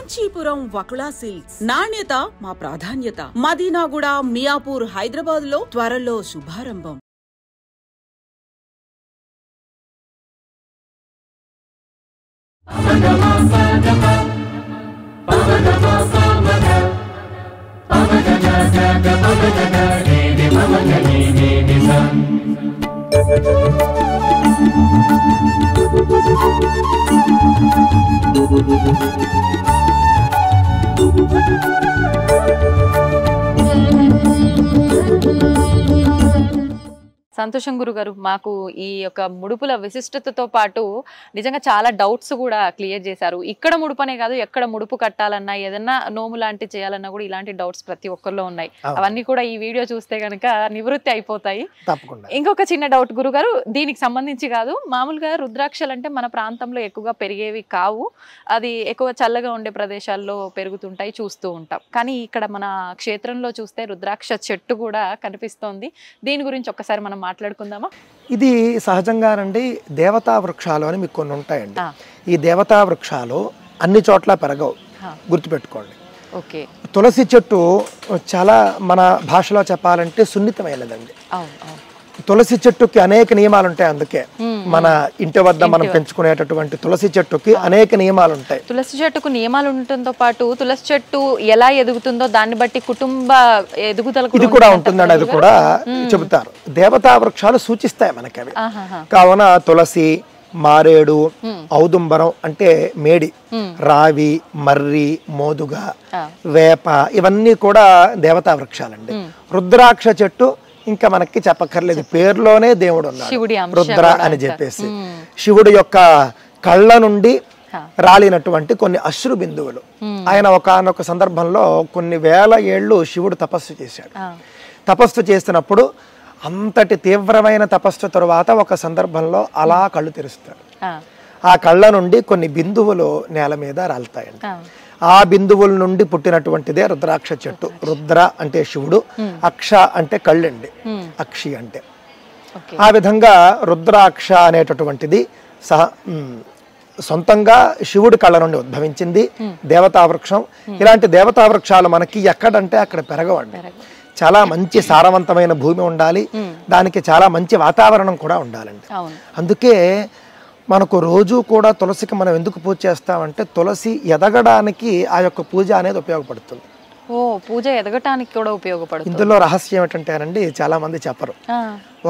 Kanchipuram Vakula silks నాణ్యత మా ప్రాధాన్యత. మదీనాగూడ, మియాపూర్, హైదరాబాద్ లో త్వరలో శుభారంభం. సంతోషం గురుగారు, మాకు ఈ యొక్క ముడుపుల విశిష్టతతో పాటు నిజంగా చాలా డౌట్స్ కూడా క్లియర్ చేశారు. ఇక్కడ ముడుపనే కాదు, ఎక్కడ ముడుపు కట్టాలన్నా, ఏదన్నా నోము లాంటి చేయాలన్నా కూడా ఇలాంటి డౌట్స్ ప్రతి ఒక్కరిలో ఉన్నాయి. అవన్నీ కూడా ఈ వీడియో చూస్తే కనుక నివృత్తి అయిపోతాయి. ఇంకొక చిన్న డౌట్ గురుగారు, దీనికి సంబంధించి కాదు, మామూలుగా రుద్రాక్షలు అంటే మన ప్రాంతంలో ఎక్కువగా పెరిగేవి కావు, అది ఎక్కువ చల్లగా ఉండే ప్రదేశాల్లో పెరుగుతుంటాయి, చూస్తూ ఉంటాం. కానీ ఇక్కడ మన క్షేత్రంలో చూస్తే రుద్రాక్ష చెట్టు కూడా కనిపిస్తోంది. దీని గురించి ఒక్కసారి మనం మాట్లాడుకుందామా? ఇది సహజంగానండి దేవతా వృక్షాలు అని మీకు కొన్ని ఉంటాయండి. ఈ దేవతా వృక్షాలు అన్ని చోట్ల పెరగవు, గుర్తుపెట్టుకోండి. ఓకే. తులసి చెట్టు చాలా మన భాషలో చెప్పాలంటే సున్నితమైనదండి. తులసి చెట్టుకి అనేక నియమాలు ఉంటాయి. అందుకే మన ఇంటి వద్ద మనం పెంచుకునేటటువంటి తులసి చెట్టుకి అనేక నియమాలు ఉంటాయి. తులసి చెట్టుకు నియమాలు ఉండటంతో పాటు తులసి చెట్టు ఎలా ఎదుగుతుందో దాన్ని బట్టి కుటుంబ ఎదుగుదల ఇది కూడా ఉంటుందండి. అది కూడా చెబుతారు. దేవతా వృక్షాలు సూచిస్తాయి మనకి అవి. కావున తులసి, మారేడు, ఔదుంబరం అంటే మేడి, రావి, మర్రి, మోదుగ, వేప ఇవన్నీ కూడా దేవతా వృక్షాలండి. రుద్రాక్ష చెట్టు ఇంకా మనకి చెప్పక్కర్లేదు, పేరులోనే దేవుడు ఉన్నాడు రుద్ర అని చెప్పేసి. శివుడు యొక్క కళ్ళ నుండి రాలినటువంటి కొన్ని అశ్రు బిందువులు. ఆయన ఒకానొక సందర్భంలో కొన్ని వేల ఏళ్ళు శివుడు తపస్సు చేశాడు. తపస్సు చేసినప్పుడు అంతటి తీవ్రమైన తపస్సు తరువాత ఒక సందర్భంలో అలా కళ్ళు తెరుస్తాడు. ఆ కళ్ళ నుండి కొన్ని బిందువులు నేల మీద రాలుతాయండి. ఆ బిందువుల నుండి పుట్టినటువంటిదే రుద్రాక్ష చెట్టు. రుద్ర అంటే శివుడు, అక్ష అంటే కళ్ళండి, అక్షి అంటే. ఆ విధంగా రుద్రాక్ష అనేటటువంటిది సొంతంగా శివుడి కళ్ళ నుండి ఉద్భవించింది దేవతా వృక్షం. ఇలాంటి దేవతా వృక్షాలు మనకి ఎక్కడంటే అక్కడ పెరగవండి. చాలా మంచి సారవంతమైన భూమి ఉండాలి, దానికి చాలా మంచి వాతావరణం కూడా ఉండాలండి. అందుకే మనకు రోజు కూడా తులసికి మనం ఎందుకు పూజ చేస్తామంటే తులసి ఎదగడానికి ఆ యొక్క పూజ అనేది ఉపయోగపడుతుంది. పూజ ఎదగటానికి కూడా ఉపయోగపడుతుంది. ఇందులో రహస్యం ఏంటంటేనండి, చాలా మంది చెప్పరు.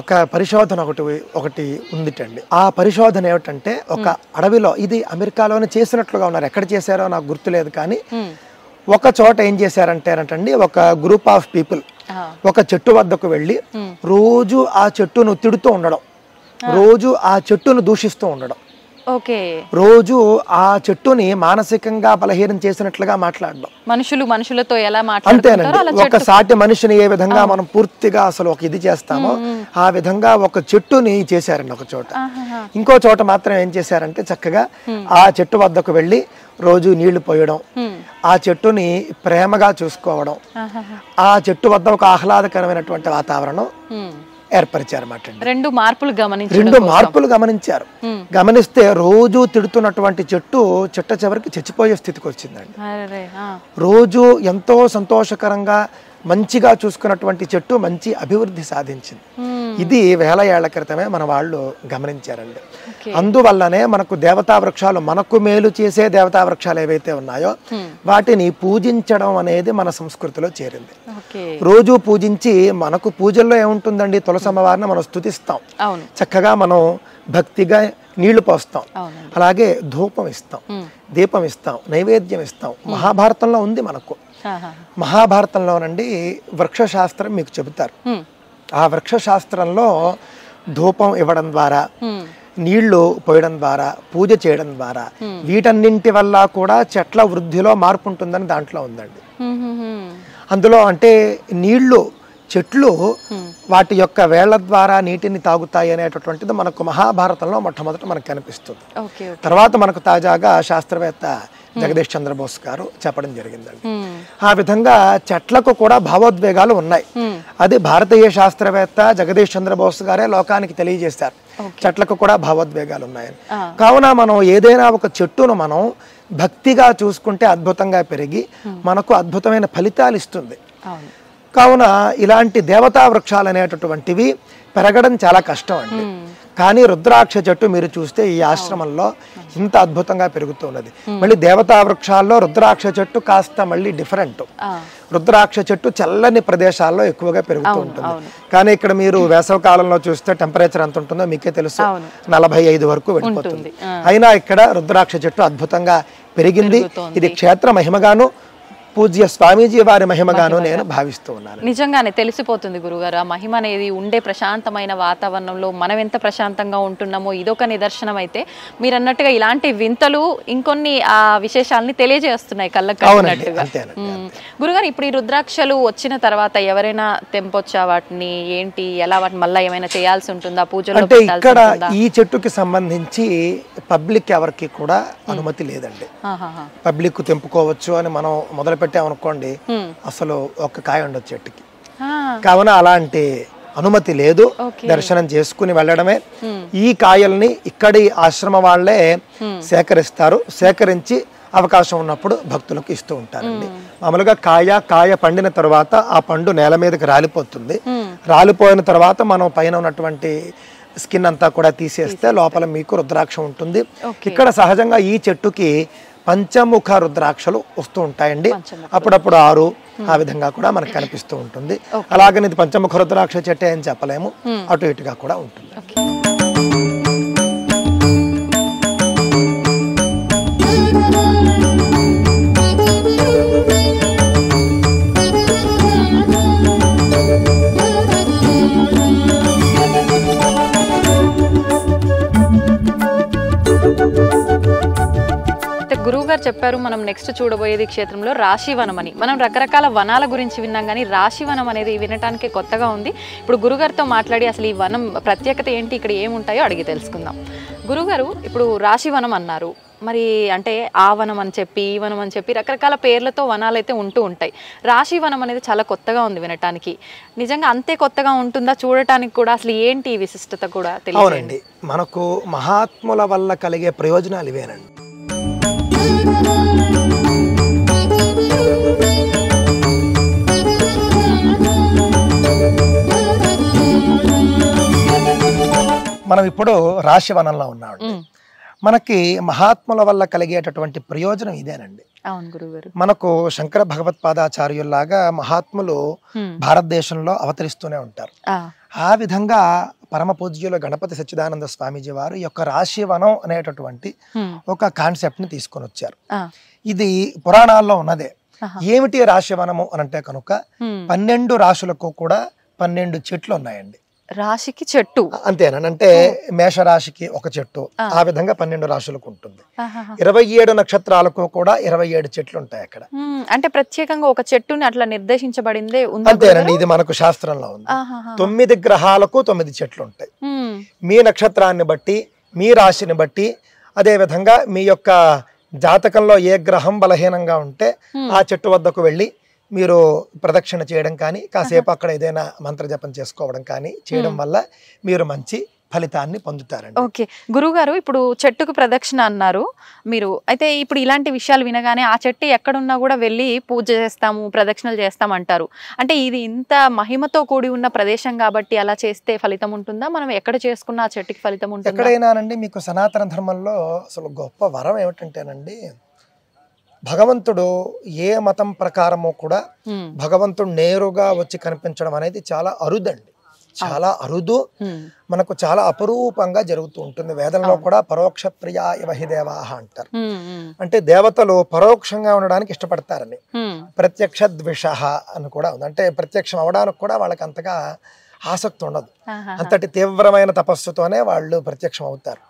ఒక పరిశోధన ఒకటి ఉందిటండి. ఆ పరిశోధన ఏమిటంటే, ఒక అడవిలో, ఇది అమెరికాలోనే చేసినట్లుగా ఉన్నారు, ఎక్కడ చేశారో నాకు గుర్తులేదు, కానీ ఒక చోట ఏం చేశారంటేనంటండి, ఒక గ్రూప్ ఆఫ్ పీపుల్ ఒక చెట్టు వద్దకు వెళ్ళి రోజు ఆ చెట్టును తిడుతూ ఉండడం, రోజు ఆ చెట్టును దూషిస్తూ ఉండడం, రోజు ఆ చెట్టుని మానసికంగా బలహీనం చేసినట్లుగా మాట్లాడడం. మనుషులతో ఎలా అంతేనండి. ఒక సాటి మనిషిని ఏ విధంగా మనం పూర్తిగా అసలు ఒక ఇది చేస్తామో ఆ విధంగా ఒక చెట్టుని చేశారండి ఒక చోట. ఇంకో చోట మాత్రం ఏం చేశారంటే, చక్కగా ఆ చెట్టు వద్దకు వెళ్ళి రోజు నీళ్లు పోయడం, ఆ చెట్టుని ప్రేమగా చూసుకోవడం, ఆ చెట్టు వద్ద ఒక ఆహ్లాదకరమైనటువంటి వాతావరణం ఏర్పరిచారన్నమాట. రెండు మార్పులు గమనించారు. గమనిస్తే రోజు తిడుతున్నటువంటి చెట్టు చిట్ట చివరికి చచ్చిపోయే స్థితికి వచ్చిందండి. రోజు ఎంతో సంతోషకరంగా మంచిగా చూసుకున్నటువంటి చెట్టు మంచి అభివృద్ధి సాధించింది. ఇది వేల ఏళ్ల క్రితమే మన వాళ్ళు గమనించారండి. అందువల్లనే మనకు దేవతా వృక్షాలు, మనకు మేలు చేసే దేవతా వృక్షాలు ఏవైతే ఉన్నాయో వాటిని పూజించడం అనేది మన సంస్కృతిలో చేరింది. రోజు పూజించి, మనకు పూజల్లో ఏముంటుందండి, తులసమ్మవారిని మనం స్తుతిస్తాం, చక్కగా మనం భక్తిగా నీళ్లు పోస్తాం, అలాగే ధూపం ఇస్తాం, దీపం ఇస్తాం, నైవేద్యం ఇస్తాం. మహాభారతంలో ఉంది మనకు. మహాభారతంలోనండి వృక్షశాస్త్రం మీకు చెబుతారు. ఆ వృక్షశాస్త్రంలో ధూపం ఇవ్వడం ద్వారా, నీళ్లు పోయడం ద్వారా, పూజ చేయడం ద్వారా, వీటన్నింటి వల్ల కూడా చెట్ల వృద్ధిలో మార్పు ఉంటుందని దాంట్లో ఉందండి. అందులో అంటే నీళ్లు, చెట్లు వాటి యొక్క వేళ్ల ద్వారా నీటిని తాగుతాయి అనేటటువంటిది మనకు మహాభారతంలో మొట్టమొదట మనకు కనిపిస్తుంది. తర్వాత మనకు తాజాగా శాస్త్రవేత్త జగదీష్ చంద్రబోస్ గారు చెప్పడం జరిగిందండి. ఆ విధంగా చెట్లకు కూడా భావోద్వేగాలు ఉన్నాయి. అది భారతీయ శాస్త్రవేత్త జగదీష్ చంద్రబోస్ గారే లోకానికి తెలియజేశారు, చెట్లకు కూడా భావోద్వేగాలు ఉన్నాయని. కావున మనం ఏదైనా ఒక చెట్టును మనం భక్తిగా చూసుకుంటే అద్భుతంగా పెరిగి మనకు అద్భుతమైన ఫలితాలు ఇస్తుంది. అవును. కావున ఇలాంటి దేవతా వృక్షాలు అనేటటువంటివి పెరగడం చాలా కష్టం అండి. కానీ రుద్రాక్ష చెట్టు మీరు చూస్తే ఈ ఆశ్రమంలో ఇంత అద్భుతంగా పెరుగుతున్నది. మళ్ళీ దేవతా వృక్షాల్లో రుద్రాక్ష చెట్టు కాస్త మళ్ళీ డిఫరెంట్. రుద్రాక్ష చెట్టు చల్లని ప్రదేశాల్లో ఎక్కువగా పెరుగుతూ ఉంటుంది. కానీ ఇక్కడ మీరు వేసవ కాలంలో చూస్తే టెంపరేచర్ ఎంత ఉంటుందో మీకే తెలుసు, 45 వరకు వెళ్ళిపోతుంది. అయినా ఇక్కడ రుద్రాక్ష చెట్టు అద్భుతంగా పెరిగింది. ఇది క్షేత్ర మహిమగాను పూజ్య స్వామీజీ వారి మహిమగాను నేను భావిస్తూ ఉన్నాను. నిజంగానే తెలిసిపోతుంది గురుగారు, ఆ మహిమ అనేది ఉండే ప్రశాంతమైన వాతావరణంలో మనం ఎంత ప్రశాంతంగా ఉంటున్నామో ఇదొక నిదర్శనం. అయితే మీరు అన్నట్టుగా ఇలాంటి వింతలు ఇంకొన్ని ఆ విశేషాలని తెలియజేస్తున్నాయి కళ్ళకు కట్టినట్టుగా. గురుగారు, ఇప్పుడు ఈ రుద్రాక్షలు వచ్చిన తర్వాత ఎవరైనా తెంపొచ్చా వాటిని, ఏంటి, ఎలా వాటిని మళ్ళీ ఏమైనా చేయాల్సి ఉంటుందా, పూజలు? అంటే ఇక్కడ ఈ చెట్టుకి సంబంధించి పబ్లిక్ ఎవరికి కూడా అనుమతి లేదండి. పబ్లిక్ తెంపుకోవచ్చు అని మనం మొదలు పెట్టామనుకోండి, అసలు ఒక కాయ ఉండదు చెట్టుకి. కావున అలాంటి అనుమతి లేదు. దర్శనం చేసుకుని వెళ్ళడమే. ఈ కాయల్ని ఇక్కడి ఆశ్రమ వాళ్ళే సేకరిస్తారు. సేకరించి అవకాశం ఉన్నప్పుడు భక్తులకు ఇస్తూ ఉంటారండి. మామూలుగా కాయ పండిన తర్వాత ఆ పండు నేల మీదకి రాలిపోతుంది. రాలిపోయిన తర్వాత మనం పైన ఉన్నటువంటి స్కిన్ అంతా కూడా తీసేస్తే లోపల మీకు రుద్రాక్ష ఉంటుంది. ఇక్కడ సహజంగా ఈ చెట్టుకి పంచముఖ రుద్రాక్షలు వస్తూ ఉంటాయండి. అప్పుడప్పుడు 6 ఆ విధంగా కూడా మనకు కనిపిస్తూ ఉంటుంది. అలాగని ఇది పంచముఖ రుద్రాక్ష చెట్టే అని చెప్పలేము, అటు ఇటుగా కూడా ఉంటుంది. గురువుగారు చెప్పారు మనం నెక్స్ట్ చూడబోయేది క్షేత్రంలో రాశివనం అని. మనం రకరకాల వనాల గురించి విన్నాం, కానీ రాశివనం అనేది వినటానికి కొత్తగా ఉంది. ఇప్పుడు గురుగారితో మాట్లాడి అసలు ఈ వనం ప్రత్యేకత ఏంటి, ఇక్కడ ఏముంటాయో అడిగి తెలుసుకుందాం. గురుగారు, ఇప్పుడు రాశివనం అన్నారు, మరి అంటే ఆ వనం అని చెప్పి ఈ వనం అని చెప్పి రకరకాల పేర్లతో వనాలు అయితే ఉంటూ ఉంటాయి. రాశివనం అనేది చాలా కొత్తగా ఉంది వినటానికి. నిజంగా అంతే కొత్తగా ఉంటుందా చూడటానికి కూడా? అసలు ఏంటి విశిష్టత కూడా తెలియదు. మనకు మహాత్ముల వల్ల కలిగే ప్రయోజనాలు ఇవేనండి. మనం ఇప్పుడు రాశివనంలో ఉన్నామండి. మనకి మహాత్ముల వల్ల కలిగేటటువంటి ప్రయోజనం ఇదేనండి. అవును గురుగారు. మనకు శంకర భగవత్పాదాచార్యుల్లాగా మహాత్ములు భారతదేశంలో అవతరిస్తూనే ఉంటారు. ఆ విధంగా పరమ పూజ్యులు గణపతి సచ్చిదానంద స్వామీజీ వారు ఈ యొక్క రాశివనం అనేటటువంటి ఒక కాన్సెప్ట్ ని తీసుకొని వచ్చారు. ఇది పురాణాల్లో ఉన్నదే. ఏమిటి రాశివనము అని అంటే కనుక 12 రాశులకు కూడా 12 చెట్లు ఉన్నాయండి. రాశికి చెట్టు అంతేనా? అంటే మేషరాశికి ఒక చెట్టు, ఆ విధంగా 12 రాశులకు ఉంటుంది. 27 నక్షత్రాలకు కూడా 27 చెట్లు ఉంటాయి అక్కడ. అంటే ప్రత్యేకంగా ఒక చెట్టుని అట్లా నిర్దేశించబడిందే ఉంది. అంతేనండి, ఇది మనకు శాస్త్రంలో ఉంది. 9 గ్రహాలకు 9 చెట్లు ఉంటాయి. మీ నక్షత్రాన్ని బట్టి, మీ రాశిని బట్టి, అదే విధంగా మీ యొక్క జాతకంలో ఏ గ్రహం బలహీనంగా ఉంటే ఆ చెట్టు వద్దకు వెళ్ళి మీరు ప్రదక్షిణ చేయడం కానీ, కాసేపు అక్కడ ఏదైనా మంత్ర జపం చేసుకోవడం కానీ చేయడం వల్ల మీరు మంచి ఫలితాన్ని పొందుతారండి. ఓకే గురుగారు, ఇప్పుడు చెట్టుకు ప్రదక్షిణ అన్నారు మీరు. అయితే ఇప్పుడు ఇలాంటి విషయాలు వినగానే ఆ చెట్టు ఎక్కడున్నా కూడా వెళ్ళి పూజ చేస్తాము, ప్రదక్షిణలు చేస్తాం అంటారు. అంటే ఇది ఇంత మహిమతో కూడి ఉన్న ప్రదేశం కాబట్టి అలా చేస్తే ఫలితం ఉంటుందా? మనం ఎక్కడ చేసుకున్న ఆ చెట్టుకి ఫలితం ఉంటుందా? ఎక్కడైనానండి, మీకు సనాతన ధర్మంలో అసలు గొప్ప వరం ఏమిటంటేనండి, భగవంతుడు ఏ మతం ప్రకారమో కూడా భగవంతుడు నేరుగా వచ్చి కనిపించడం అనేది చాలా అరుదండి. చాలా అరుదు, మనకు చాలా అపరూపంగా జరుగుతూ ఉంటుంది. వేదంలో కూడా పరోక్ష ప్రియా ఇవహి దేవాహ అంటారు. అంటే దేవతలు పరోక్షంగా ఉండడానికి ఇష్టపడతారని. ప్రత్యక్ష ద్విషః అని కూడా ఉంది. అంటే ప్రత్యక్షం అవడానికి కూడా వాళ్ళకి అంతగా ఆసక్తి ఉండదు. అంతటి తీవ్రమైన తపస్సుతోనే వాళ్ళు ప్రత్యక్షం అవుతారు.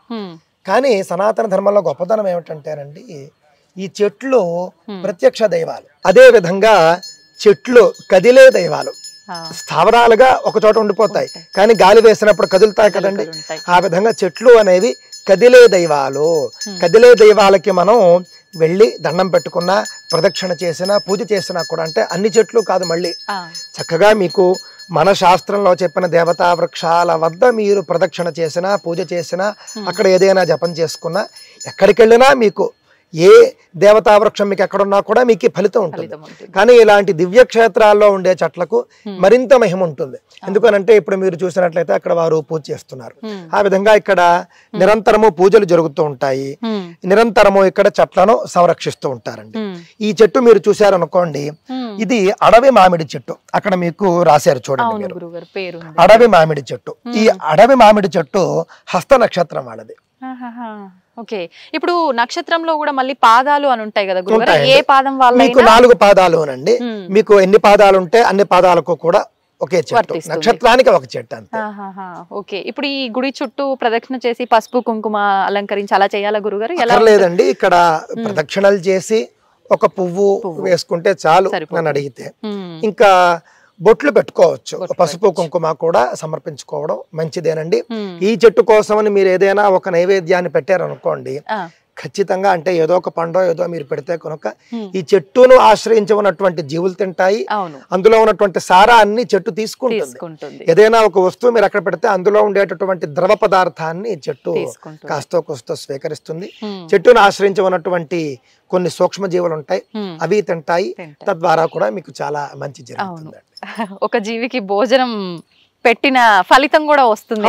కానీ సనాతన ధర్మంలో గొప్పదనం ఏమిటంటేనండి, ఈ చెట్లు ప్రత్యక్ష దైవాలు. అదే విధంగా చెట్లు కదిలే దైవాలు. స్థావరాలుగా ఒక చోట ఉండిపోతాయి, కానీ గాలి వేసినప్పుడు కదులుతాయి కదండి. ఆ విధంగా చెట్లు అనేవి కదిలే దైవాలు. కదిలే దైవాలకి మనం వెళ్ళి దండం పెట్టుకున్నా, ప్రదక్షిణ చేసినా, పూజ చేసినా కూడా, అంటే అన్ని చెట్లు కాదు, మళ్ళీ చక్కగా మీకు మన శాస్త్రంలో చెప్పిన దేవతా వృక్షాల వద్ద మీరు ప్రదక్షిణ చేసినా, పూజ చేసినా, అక్కడ ఏదైనా జపం చేసుకున్నా, ఎక్కడికి వెళ్ళినా మీకు ఏ దేవతా వృక్షం మీకు ఎక్కడున్నా కూడా మీకు ఈ ఫలితం ఉంటుంది. కానీ ఇలాంటి దివ్య క్షేత్రాల్లో ఉండే చెట్లకు మరింత మహిమ ఉంటుంది. ఎందుకనంటే ఇప్పుడు మీరు చూసినట్లయితే అక్కడ వారు పూజ చేస్తున్నారు. ఆ విధంగా ఇక్కడ నిరంతరము పూజలు జరుగుతూ ఉంటాయి. నిరంతరము ఇక్కడ చెట్లను సంరక్షిస్తూ ఉంటారండి. ఈ చెట్టు మీరు చూశారనుకోండి, ఇది అడవి మామిడి చెట్టు. అక్కడ మీకు రాశారు చూడండి మీరు, అడవి మామిడి చెట్టు. ఈ అడవి మామిడి చెట్టు హస్త నక్షత్రం వాళ్ళది. ఓకే, ఇప్పుడు నక్షత్రంలో కూడా మళ్ళీ పాదాలు అని ఉంటాయి కదా గురుగారు, ఏ పాదం వాళ్ళ? మీకు 4 పాదాలు అనండి. మీకు ఎన్ని పాదాలు ఉంటే అన్ని పాదాలకు కూడా ఒకే చెట్టు, నక్షత్రానికి ఒక చెట్టు అంతే. ఓకే, ఇప్పుడు ఈ గుడి చుట్టూ ప్రదక్షిణ చేసి పసుపు కుంకుమ అలంకరించి అలా చేయాలా గురుగారు? ఎలా లేదండి, ఇక్కడ ప్రదక్షిణలు చేసి ఒక పువ్వు వేసుకుంటే చాలు నన్ను అడిగితే. ఇంకా బొట్లు పెట్టుకోవచ్చు, పసుపు కుంకుమ కూడా సమర్పించుకోవడం మంచిదేనండి. ఈ చెట్టు కోసమని మీరు ఏదైనా ఒక నైవేద్యాన్ని పెట్టారనుకోండి, ఖచ్చితంగా అంటే ఏదో ఒక పండో ఏదో మీరు పెడితే కనుక ఈ చెట్టును ఆశ్రయించి ఉన్నటువంటి జీవులు తింటాయి. అందులో ఉన్నటువంటి సారాన్ని చెట్టు తీసుకుంటుంది. ఏదైనా ఒక వస్తువు మీరు అక్కడ పెడితే అందులో ఉండేటటువంటి ద్రవ పదార్థాన్ని చెట్టు కాస్తో కోస్తో స్వీకరిస్తుంది. చెట్టును ఆశ్రయించి ఉన్నటువంటి కొన్ని సూక్ష్మ జీవులు ఉంటాయి, అవి తింటాయి. తద్వారా కూడా మీకు చాలా మంచి జరుగుతుంది. ఒక జీవికి భోజనం పెట్టిన ఫలితం కూడా వస్తుంది.